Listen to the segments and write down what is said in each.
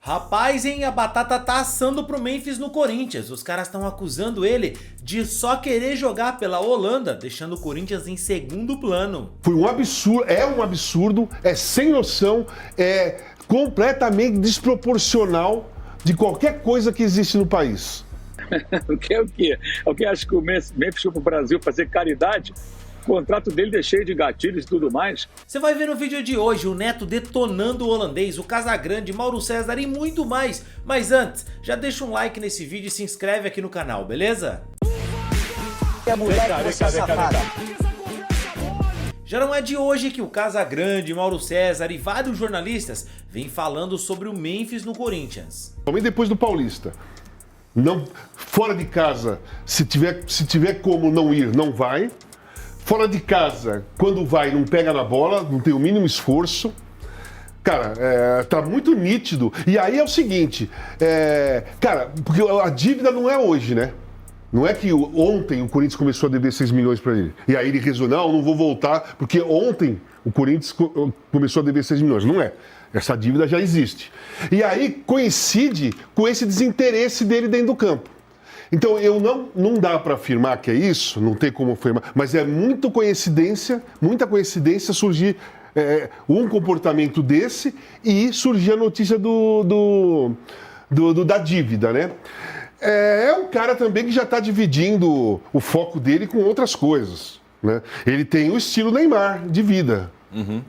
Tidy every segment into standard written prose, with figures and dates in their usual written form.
Rapaz, hein? A batata tá assando pro Memphis no Corinthians. Os caras estão acusando ele de só querer jogar pela Holanda, deixando o Corinthians em segundo plano. Foi um absurdo, é sem noção, é completamente desproporcional de qualquer coisa que existe no país. O que é o quê? O que acha que o Memphis foi pro Brasil fazer caridade? O contrato dele é cheio de gatilhos e tudo mais. Você vai ver no vídeo de hoje o Neto detonando o holandês, o Casagrande, Mauro César e muito mais. Mas antes, já deixa um like nesse vídeo e se inscreve aqui no canal, beleza? Já não é de hoje que o Casagrande, Mauro César e vários jornalistas vêm falando sobre o Memphis no Corinthians. Também depois do Paulista. Não, fora de casa, se tiver como não ir, não vai. Fora de casa, quando vai, não pega na bola, não tem o mínimo esforço. Cara, tá muito nítido. E aí é o seguinte, cara, porque a dívida não é hoje, né? Não é que ontem o Corinthians começou a dever 6 milhões para ele. E aí ele resolveu, não vou voltar, porque ontem o Corinthians começou a dever 6 milhões. Não é. Essa dívida já existe. E aí coincide com esse desinteresse dele dentro do campo. Então, não dá para afirmar que é isso, não tem como afirmar, mas é muita coincidência surgir um comportamento desse e surgir a notícia da dívida, né? É um cara também que já está dividindo o foco dele com outras coisas, né? Ele tem o estilo Neymar de vida.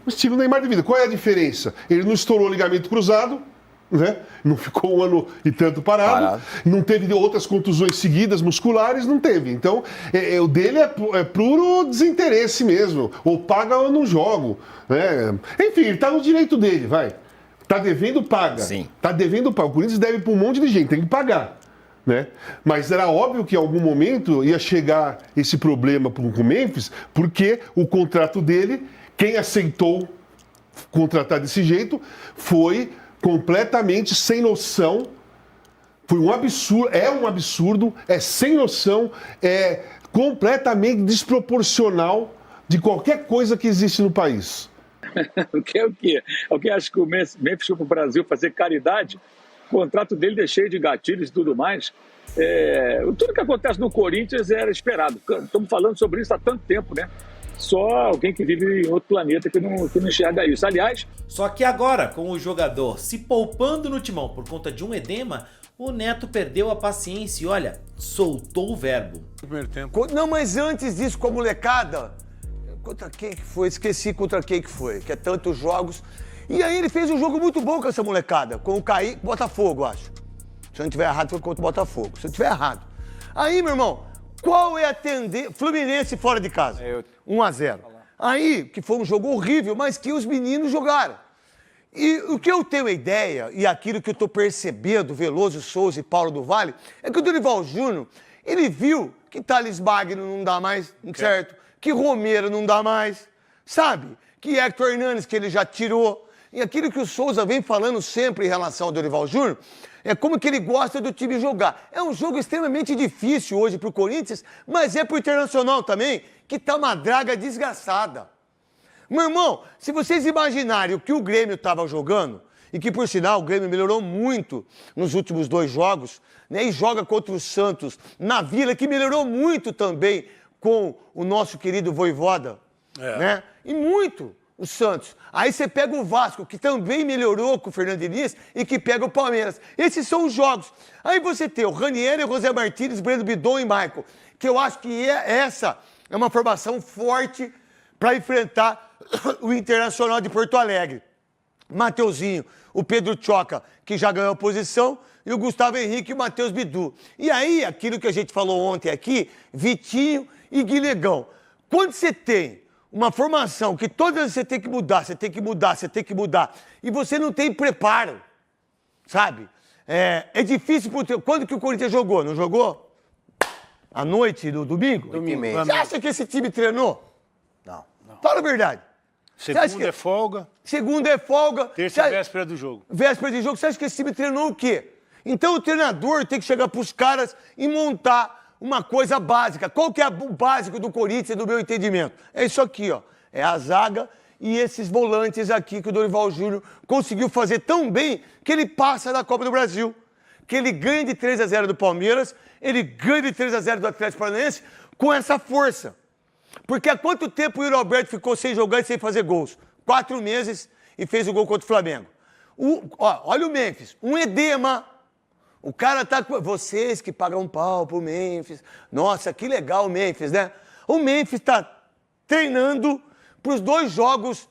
O estilo Neymar de vida. Qual é a diferença? Ele não estourou o ligamento cruzado, né? Não ficou um ano e tanto parado. Não teve outras contusões seguidas musculares, não teve. Então, o dele é puro desinteresse mesmo. Ou paga ou não jogo, né? Enfim, ele tá no direito dele, vai. Tá devendo, paga. Sim. Tá devendo, paga. O Corinthians deve pra um monte de gente, tem que pagar, né? Mas era óbvio que em algum momento ia chegar esse problema com o Memphis, porque o contrato dele, quem aceitou contratar desse jeito foi completamente sem noção, foi um absurdo, é sem noção, é completamente desproporcional de qualquer coisa que existe no país. O que é o quê? O que acha que o Memphis foi pro Brasil fazer caridade? O contrato dele é cheio de gatilhos e tudo mais. Tudo que acontece no Corinthians era esperado. Estamos falando sobre isso há tanto tempo, né? Só alguém que vive em outro planeta que não enxerga isso. Aliás... Só que agora, com o jogador se poupando no timão por conta de um edema, o Neto perdeu a paciência e, olha, soltou o verbo. Primeiro tempo. Não, mas antes disso, com a molecada... Contra quem que foi? Esqueci contra quem que foi, que é tantos jogos. E aí ele fez um jogo muito bom com essa molecada, com o Kaique, Botafogo, acho. Se eu não estiver errado, foi contra o Botafogo. Se eu estiver errado. Aí, meu irmão... Qual é a tendência? Fluminense fora de casa. 1-0. Aí, que foi um jogo horrível, mas que os meninos jogaram. E o que eu tenho ideia, e aquilo que eu estou percebendo, Veloso Souza e Paulo do Vale, é que o Dorival Júnior, ele viu que Thales Magno não dá mais, certo? Que Romero não dá mais, sabe? Que Hector Hernanes, que ele já tirou. E aquilo que o Souza vem falando sempre em relação ao Dorival Júnior, é como que ele gosta do time jogar. É um jogo extremamente difícil hoje para o Corinthians, mas é para o Internacional também, que está uma draga desgraçada. Meu irmão, se vocês imaginarem o que o Grêmio estava jogando, e que, por sinal, o Grêmio melhorou muito nos últimos 2 jogos, né, e joga contra o Santos na Vila, que melhorou muito também com o nosso querido Vojvoda, né? E muito o Santos. Aí você pega o Vasco, que também melhorou com o Fernando Diniz, e que pega o Palmeiras. Esses são os jogos. Aí você tem o Ranieri, José Martínez, Breno Bidon e Michael, que eu acho que essa é uma formação forte para enfrentar o Internacional de Porto Alegre. Mateuzinho, o Pedro Choca, que já ganhou a posição, e o Gustavo Henrique e o Matheus Bidu. E aí, aquilo que a gente falou ontem aqui, Vitinho e Guilherme. Quando você tem uma formação que todas vezes você tem que mudar, e você não tem preparo, sabe? É difícil pro teu... Quando que o Corinthians jogou? Não jogou? À noite do domingo? Domingo. Você acha que esse time treinou? Não. Fala a verdade. Segunda é folga. Segunda é folga. Terça é véspera do jogo. Véspera de jogo. Você acha que esse time treinou o quê? Então o treinador tem que chegar pros caras e montar uma coisa básica. Qual que é o básico do Corinthians, do meu entendimento? É isso aqui, ó. É a zaga e esses volantes aqui que o Dorival Júnior conseguiu fazer tão bem que ele passa da Copa do Brasil. Que ele ganha de 3-0 do Palmeiras, ele ganha de 3-0 do Atlético Paranaense com essa força. Porque há quanto tempo o Yuri Alberto ficou sem jogar e sem fazer gols? 4 meses e fez o gol contra o Flamengo. Olha o Memphis, um edema. O cara tá com... Vocês que pagam um pau pro Memphis. Nossa, que legal o Memphis, né? O Memphis tá treinando pros 2 jogos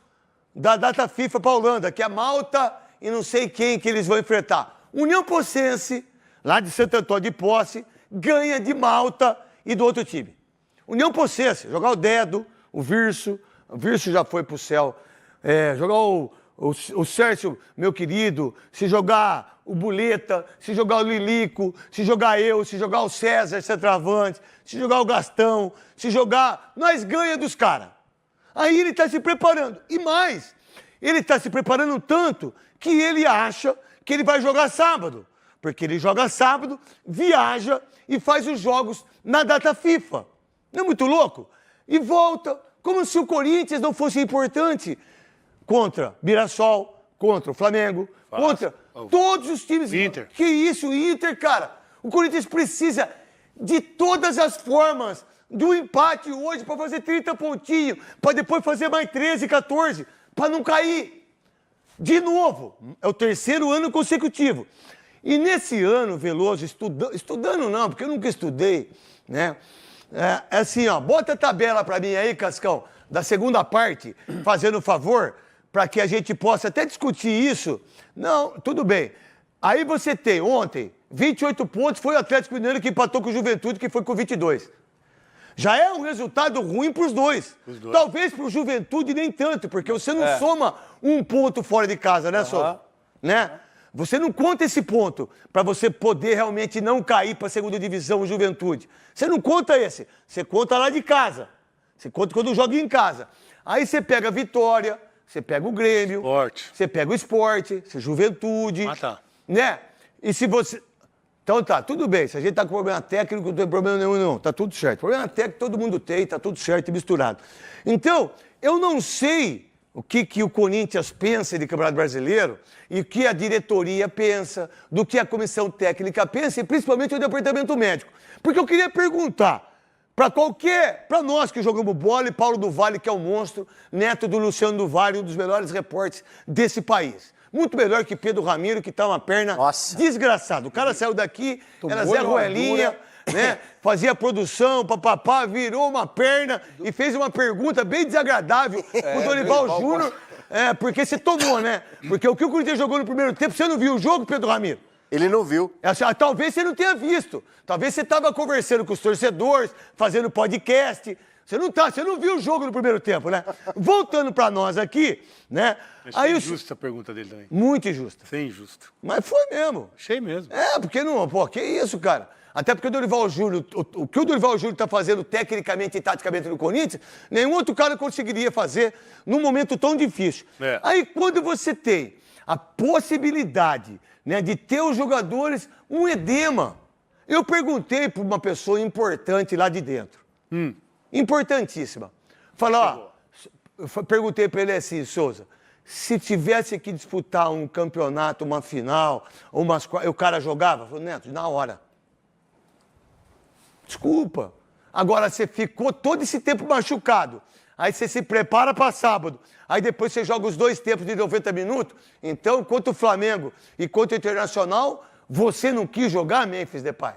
da data FIFA pra Holanda, que é Malta e não sei quem que eles vão enfrentar. União Pocense, lá de Santo Antônio de Posse, ganha de Malta e do outro time. União Pocense, jogar o Dedo, o Virso já foi pro céu. Jogar o Sérgio, meu querido, se jogar o Buleta, se jogar o Lilico, se jogar eu, se jogar o César, centroavante, se jogar o Gastão, se jogar... Nós ganha dos caras. Aí ele está se preparando. E mais, ele está se preparando tanto que ele acha que ele vai jogar sábado. Porque ele joga sábado, viaja e faz os jogos na data FIFA. Não é muito louco? E volta, como se o Corinthians não fosse importante contra Mirassol, contra o Flamengo, contra todos os times. Inter. Que isso, Inter, cara. O Corinthians precisa de todas as formas do empate hoje para fazer 30 pontinhos, para depois fazer mais 13, 14, para não cair. De novo, é o 3º ano consecutivo. E nesse ano, Veloso, estudando não, porque eu nunca estudei, né? É assim, ó, bota a tabela para mim aí, Cascão, da segunda parte, fazendo favor, para que a gente possa até discutir isso. Não, tudo bem. Aí você tem, ontem, 28 pontos, foi o Atlético Mineiro que empatou com o Juventude, que foi com 22. Já é um resultado ruim para os dois. Talvez para o Juventude nem tanto, porque você não soma um ponto fora de casa, né, Souza? Né? Você não conta esse ponto para você poder realmente não cair para a segunda divisão, o Juventude. Você não conta esse. Você conta lá de casa. Você conta quando joga em casa. Aí você pega a Vitória, você pega o Grêmio, você pega o Sport, você Juventude. Tá. Né? E se você... Então tá, tudo bem. Se a gente tá com problema técnico, não tem problema nenhum, não. Tá tudo certo. Problema técnico todo mundo tem, tá tudo certo e misturado. Então, eu não sei o que o Corinthians pensa de Campeonato Brasileiro e o que a diretoria pensa, do que a comissão técnica pensa e principalmente o departamento médico. Porque eu queria perguntar para nós que jogamos bola, e Paulo do Vale, que é um monstro, neto do Luciano do Vale, um dos melhores repórteres desse país. Muito melhor que Pedro Ramiro, que tá uma perna desgraçada. O cara saiu daqui, era Zé Ruelinha, né? Fazia produção, papapá, virou uma perna e fez uma pergunta bem desagradável pro Dorival Júnior. Porque você tomou, né? Porque o que o Corinthians jogou no primeiro tempo, você não viu o jogo, Pedro Ramiro? Ele não viu. Talvez você não tenha visto. Talvez você estava conversando com os torcedores, fazendo podcast. Você não viu o jogo no primeiro tempo, né? Voltando para nós aqui, né? Achei injusta a pergunta dele também. Muito injusta. Achei injusto. Mas foi mesmo. Achei mesmo. Porque não... Pô, que isso, cara? Até porque o Dorival Júnior... O que o Dorival Júnior está fazendo tecnicamente e taticamente no Corinthians, nenhum outro cara conseguiria fazer num momento tão difícil. Aí, quando você tem a possibilidade, né, de ter os jogadores um edema... Eu perguntei para uma pessoa importante lá de dentro. Importantíssima. Falei, eu perguntei para ele assim, Souza, se tivesse que disputar um campeonato, uma final, o cara jogava? Eu falei, Neto, na hora. Desculpa. Agora você ficou todo esse tempo machucado. Aí você se prepara para sábado. Aí depois você joga os 2 tempos de 90 minutos. Então, contra o Flamengo e contra o Internacional, você não quis jogar, Memphis Depay?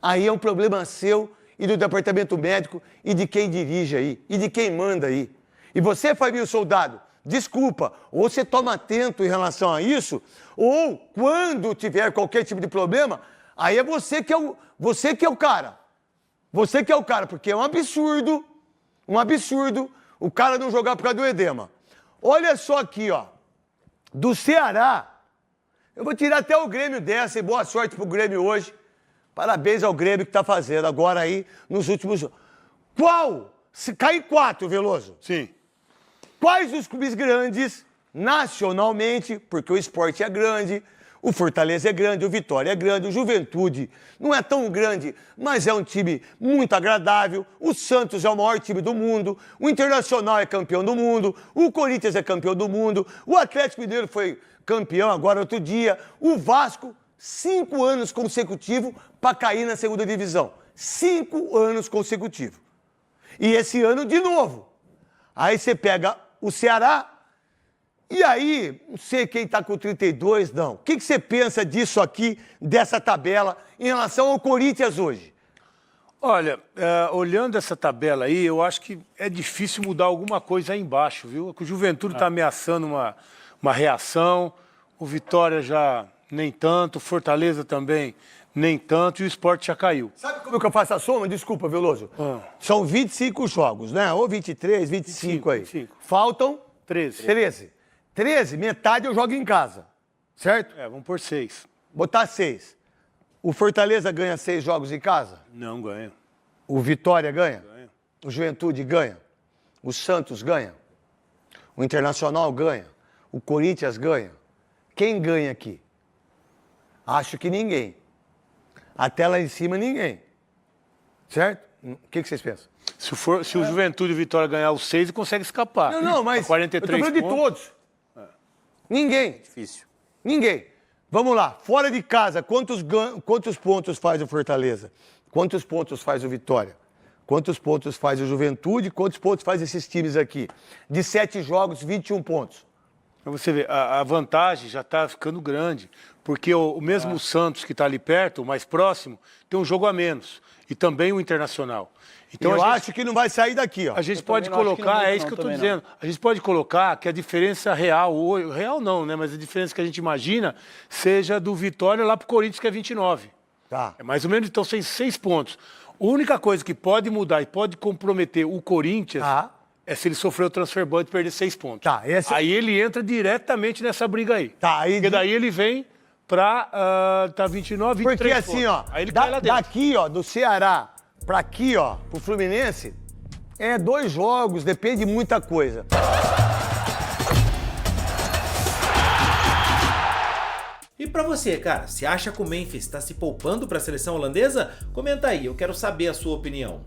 Aí é um problema seu e do departamento médico e de quem dirige aí, e de quem manda aí. E você, Fabinho Soldado, desculpa, ou você toma atento em relação a isso, ou quando tiver qualquer tipo de problema, aí é você que é o cara. Você que é o cara, porque é um absurdo o cara não jogar por causa do edema. Olha só aqui, ó, do Ceará, eu vou tirar até o Grêmio dessa, e boa sorte pro Grêmio hoje. Parabéns ao Grêmio que tá fazendo agora aí nos últimos... Se cai 4, Veloso. Sim. Quais os clubes grandes, nacionalmente, porque o esporte é grande, O Fortaleza é grande, o Vitória é grande, o Juventude não é tão grande, mas é um time muito agradável. O Santos é o maior time do mundo, o Internacional é campeão do mundo, o Corinthians é campeão do mundo, o Atlético Mineiro foi campeão agora outro dia, o Vasco, 5 anos consecutivos para cair na segunda divisão. 5 anos consecutivos. E esse ano de novo. Aí você pega o Ceará, e aí, não sei quem está com 32, não. O que você pensa disso aqui, dessa tabela, em relação ao Corinthians hoje? Olha, olhando essa tabela aí, eu acho que é difícil mudar alguma coisa aí embaixo, viu? O Juventude está ameaçando uma reação, o Vitória já nem tanto, o Fortaleza também nem tanto, e o Sport já caiu. Sabe como que eu faço a soma? Desculpa, Veloso. São 25 jogos, né? Ou 23, 25 aí. 25. Faltam 13. 13, metade eu jogo em casa, certo? Vamos por 6. Botar 6. O Fortaleza ganha 6 jogos em casa? Não ganha. O Vitória ganha? Ganha. O Juventude ganha? O Santos ganha? O Internacional ganha? O Corinthians ganha? Quem ganha aqui? Acho que ninguém. Até lá em cima, ninguém. Certo? O que vocês pensam? Se o Juventude e o Vitória ganhar os 6, consegue escapar. Não, mas A 43 eu tô falando de todos. Ninguém. Difícil. Ninguém. Vamos lá. Fora de casa, quantos pontos faz o Fortaleza? Quantos pontos faz o Vitória? Quantos pontos faz o Juventude? Quantos pontos faz esses times aqui? De 7 jogos, 21 pontos. Pra você ver, a vantagem já está ficando grande, porque o mesmo Santos que está ali perto, o mais próximo, tem um jogo a menos. E também o Internacional. Então, eu acho que não vai sair daqui, ó. A gente pode também não acho que colocar, não, é isso que eu estou dizendo, a gente pode colocar que a diferença real não, né? Mas a diferença que a gente imagina seja do Vitória lá para o Corinthians, que é 29. Tá. É mais ou menos, então, 6 pontos. A única coisa que pode mudar e pode comprometer o Corinthians é se ele sofrer o transfer ban e perder 6 pontos. Tá, Aí ele entra diretamente nessa briga aí. Tá, aí Porque daí ele vem para 29, 23 Porque assim, ó, Aí ele cai lá dentro. daqui, ó, do Ceará pra aqui, ó, pro Fluminense, é 2 jogos, depende de muita coisa. E pra você, cara, você acha que o Memphis está se poupando para a seleção holandesa? Comenta aí, eu quero saber a sua opinião.